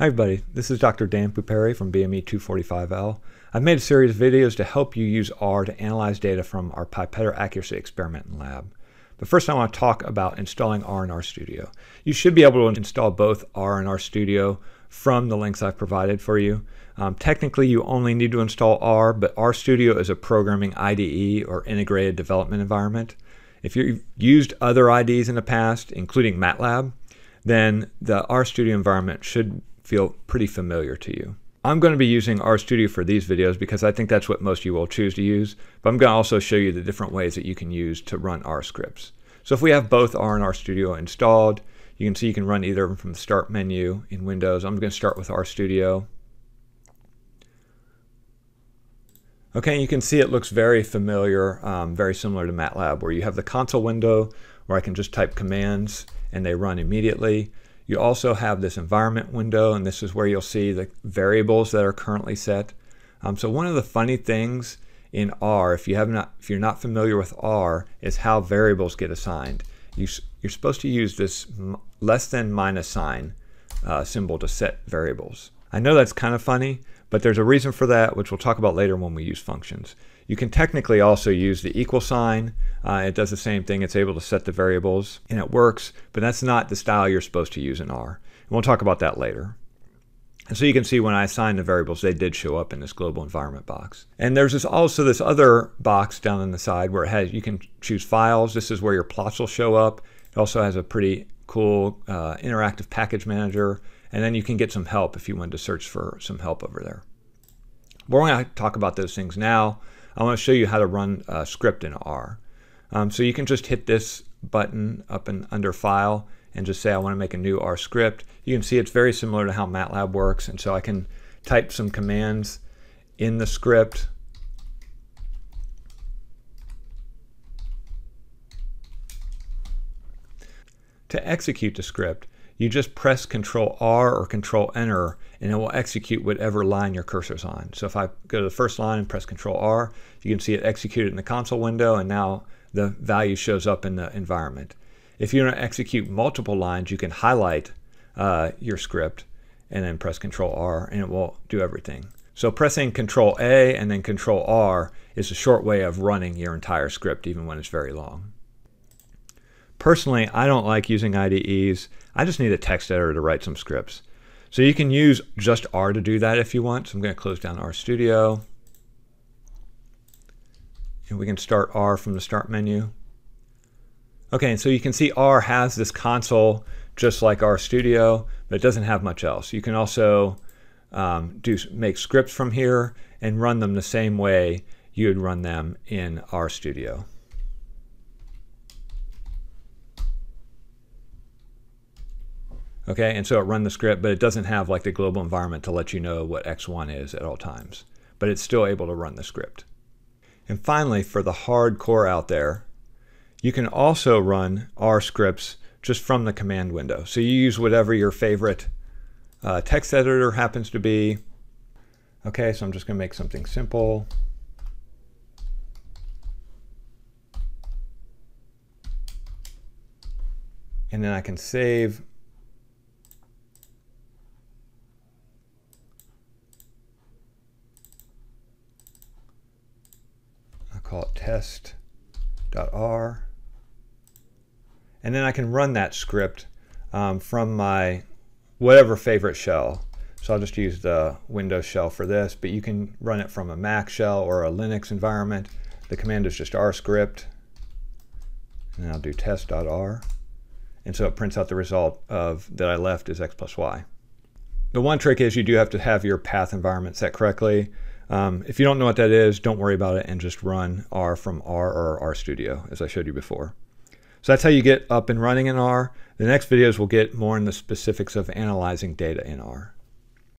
Hi everybody, this is Dr. Dan Puperi from BME 245L. I've made a series of videos to help you use R to analyze data from our pipetter accuracy experiment in lab. But first I want to talk about installing R in RStudio. You should be able to install both R and RStudio from the links I've provided for you. Technically you only need to install R, but RStudio is a programming IDE or integrated development environment. If you've used other IDEs in the past, including MATLAB, then the RStudio environment should feel pretty familiar to you. I'm going to be using RStudio for these videos because I think that's what most of you will choose to use, but I'm going to also show you the different ways that you can use to run R scripts. So if we have both R and RStudio installed, you can see you can run either of them from the Start menu in Windows. I'm going to start with RStudio. Okay, you can see it looks very familiar, very similar to MATLAB, where you have the console window where I can just type commands and they run immediately. You also have this environment window, and this is where you'll see the variables that are currently set. So one of the funny things in R, if you're not familiar with R, is how variables get assigned. You're supposed to use this less than minus sign symbol to set variables. I know that's kind of funny, but there's a reason for that, which we'll talk about later when we use functions. You can technically also use the equal sign. It does the same thing. It's able to set the variables, and it works, but that's not the style you're supposed to use in R. And we'll talk about that later. And so you can see when I assigned the variables, they did show up in this global environment box. And there's also this other box down on the side where you can choose files. This is where your plots will show up. It also has a pretty cool interactive package manager. And then you can get some help if you wanted to search for some help over there. We're going to talk about those things now. I want to show you how to run a script in R. So you can just hit this button up and under File and just say I want to make a new R script. You can see it's very similar to how MATLAB works, and so I can type some commands in the script. To execute the script, you just press Control R or Control Enter, and it will execute whatever line your cursor's on. So if I go to the first line and press Control R, you can see it executed in the console window, and now the value shows up in the environment. If you want to execute multiple lines, you can highlight your script and then press Control R, and it will do everything. So pressing Control A and then Control R is a short way of running your entire script, even when it's very long. Personally, I don't like using IDEs. I just need a text editor to write some scripts. So you can use just R to do that if you want. So I'm going to close down RStudio. And we can start R from the Start menu. Okay, and so you can see R has this console just like RStudio, but it doesn't have much else. You can also make scripts from here and run them the same way you would run them in RStudio. Okay, and so it runs the script, but it doesn't have like the global environment to let you know what X1 is at all times. But it's still able to run the script. And finally, for the hardcore out there, you can also run R scripts just from the command window. So you use whatever your favorite text editor happens to be. Okay, so I'm just going to make something simple. And then I can save. Call it test.r, and then I can run that script from my whatever favorite shell. So I'll just use the Windows shell for this, but you can run it from a Mac shell or a Linux environment. The command is just rscript, and I'll do test.r, and so it prints out the result of that I left is x plus y. The one trick is you do have to have your path environment set correctly. If you don't know what that is, don't worry about it and just run R from R or RStudio, as I showed you before. So that's how you get up and running in R. The next videos will get more in the specifics of analyzing data in R.